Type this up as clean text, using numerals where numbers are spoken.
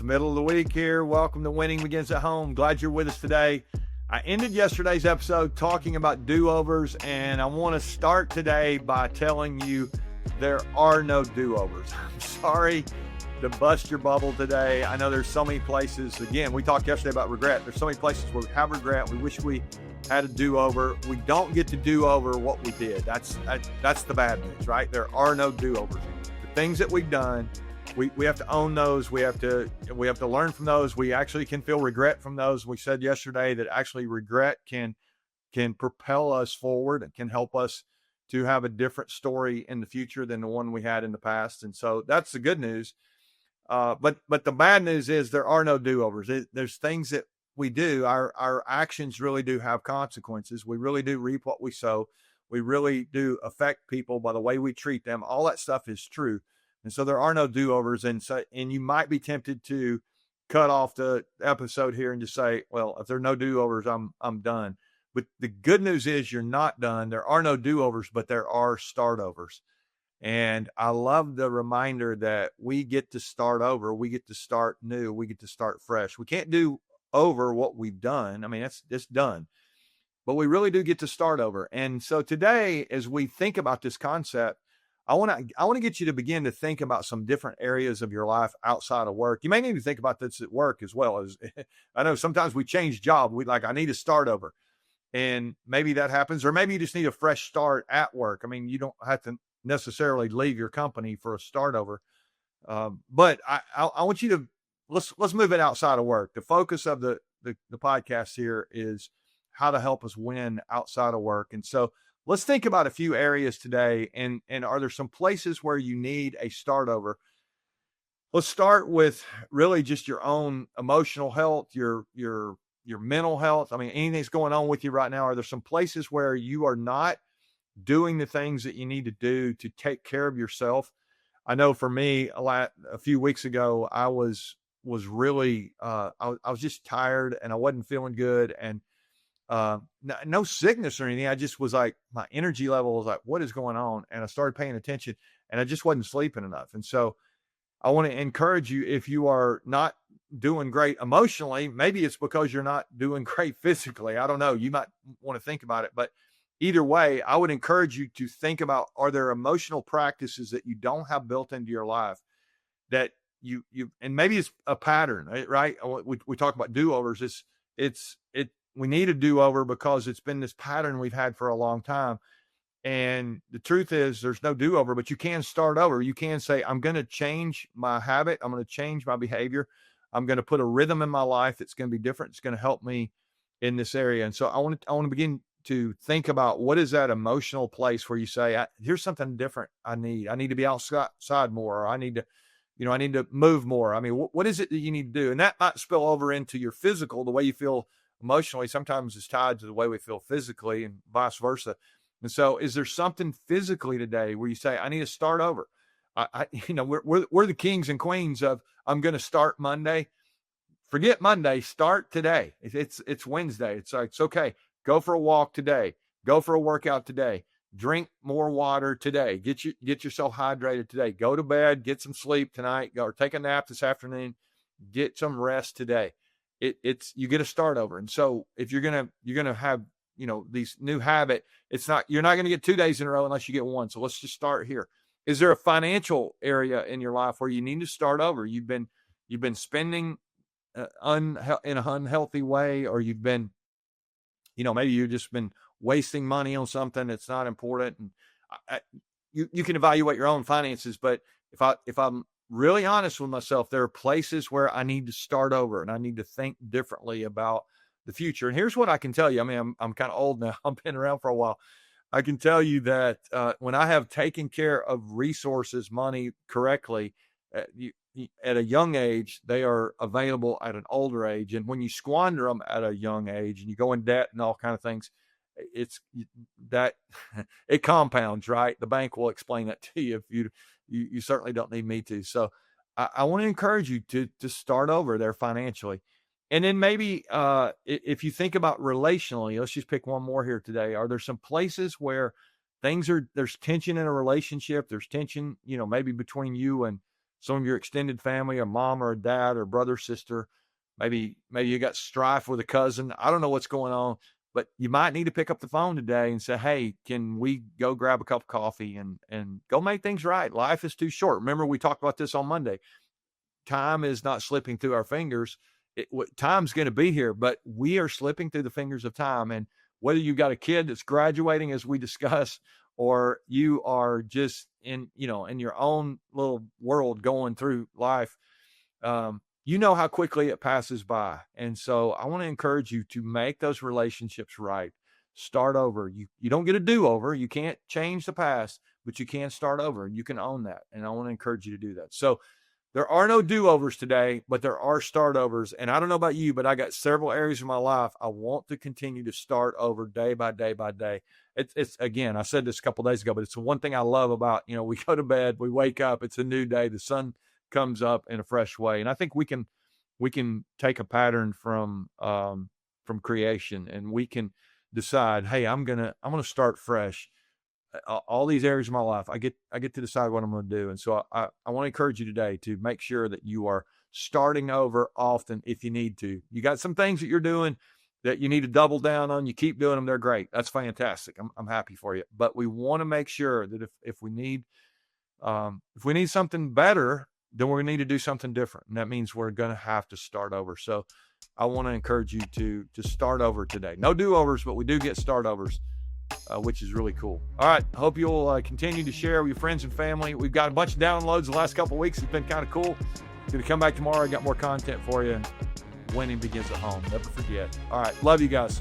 the middle of the week here. Welcome to Winning Begins at Home. Glad you're with us today. I ended yesterday's episode talking about do-overs, and I want to start today by telling you there are no do-overs. I'm sorry to bust your bubble today. I know there's so many places. Again, we talked yesterday about regret. There's so many places where we have regret. We wish we had a do-over. We don't get to do over what we did. That's the bad news, right? There are no do-overs. The things that we've done, we have to own those. We have to learn from those. We actually can feel regret from those. We said yesterday that actually regret can propel us forward and can help us to have a different story in the future than the one we had in the past. And so that's the good news. But the bad news is there are no do-overs. There's things that we do. Our actions really do have consequences. We really do reap what we sow. We really do affect people by the way we treat them. All that stuff is true. And so there are no do-overs. And you might be tempted to cut off the episode here and just say, well, if there are no do-overs, I'm done. But the good news is you're not done. There are no do-overs, but there are start-overs. And I love the reminder that we get to start over. We get to start new. We get to start fresh. We can't do over what we've done. I mean, it's done. But we really do get to start over. And so today, as we think about this concept, I want to get you to begin to think about some different areas of your life outside of work. You may need to think about this at work as well. As I know sometimes we change job. I need to start over. And maybe that happens, or maybe you just need a fresh start at work. I mean, you don't have to necessarily leave your company for a start over. But I want you to, let's move it outside of work. The focus of the podcast here is how to help us win outside of work. And so let's think about a few areas today. And are there some places where you need a start over? Let's start with really just your own emotional health, your mental health. I mean, anything's going on with you right now. Are there some places where you are not doing the things that you need to do to take care of yourself? I know for me, a few weeks ago, I was really, I was just tired and I wasn't feeling good, and no sickness or anything. I just was like, my energy level was like, what is going on? And I started paying attention, and I just wasn't sleeping enough. And so I want to encourage you, if you are not doing great emotionally, maybe it's because you're not doing great physically. I don't know. You might want to think about it, but either way, I would encourage you to think about, are there emotional practices that you don't have built into your life that you, and maybe it's a pattern, right? We talk about do-overs. We need a do-over because it's been this pattern we've had for a long time. And the truth is there's no do-over, but you can start over. You can say, I'm going to change my habit. I'm going to change my behavior. I'm going to put a rhythm in my life that's going to be different. It's going to help me in this area. And so I want to begin to think about, what is that emotional place where you say, here's something different I need to be outside more, or I need to move more. I mean, what is it that you need to do? And that might spill over into your physical. The way you feel emotionally sometimes is tied to the way we feel physically, and vice versa. And so is there something physically today where you say, I need to start over? We're the kings and queens of, I'm going to start Monday. Forget Monday, start today. It's Wednesday. It's like, it's okay. Go for a walk today. Go for a workout today. Drink more water today. Get yourself hydrated today. Go to bed, get some sleep tonight, or take a nap this afternoon. Get some rest today. You get a start over. And so if you're going to have, these new habit, you're not going to get 2 days in a row unless you get one. So let's just start here. Is there a financial area in your life where you need to start over? You've been spending in an unhealthy way, or you've been, maybe you've just been wasting money on something that's not important. And you can evaluate your own finances, but if I'm really honest with myself, there are places where I need to start over and I need to think differently about the future. And here's what I can tell you. I mean, I'm kind of old now. I've been around for a while. I can tell you that when I have taken care of resources, money correctly, at a young age, they are available at an older age. And when you squander them at a young age and you go in debt and all kind of things, it compounds, right? The bank will explain that to you if you certainly don't need me to. So I want to encourage you to start over there financially. And then maybe if you think about relationally, let's just pick one more here today. Are there some places where there's tension in a relationship? There's tension, maybe between you and some of your extended family, a mom or a dad or brother, sister. Maybe you got strife with a cousin. I don't know what's going on, but you might need to pick up the phone today and say, hey, can we go grab a cup of coffee and go make things right? Life is too short. Remember, we talked about this on Monday. Time is not slipping through our fingers. Time's going to be here, but we are slipping through the fingers of time. And whether you've got a kid that's graduating, as we discussed, or you are just in your own little world going through life, you know how quickly it passes by. And so I want to encourage you to make those relationships right. Start over. You don't get a do-over. You can't change the past, but you can start over, and you can own that. And I want to encourage you to do that. So there are no do-overs today, but there are start-overs. And I don't know about you, but I got several areas of my life I want to continue to start over day by day by day. It's again, I said this a couple of days ago, but it's the one thing I love about, we go to bed, we wake up, it's a new day, the sun comes up in a fresh way. And I think we can take a pattern from creation, and we can decide, hey, I'm gonna start fresh. All these areas of my life, I get to decide what I'm going to do. And so I want to encourage you today to make sure that you are starting over often if you need to. You got some things that you're doing that you need to double down on. You keep doing them. They're great. That's fantastic. I'm happy for you. But we want to make sure that if we need something better, then we're going to need to do something different. And that means we're going to have to start over. So I want to encourage you to start over today. No do-overs, but we do get start-overs. Which is really cool. All right. Hope you'll continue to share with your friends and family. We've got a bunch of downloads the last couple of weeks. It's been kind of cool. Going to come back tomorrow. I got more content for you. Winning begins at home. Never forget. All right. Love you guys.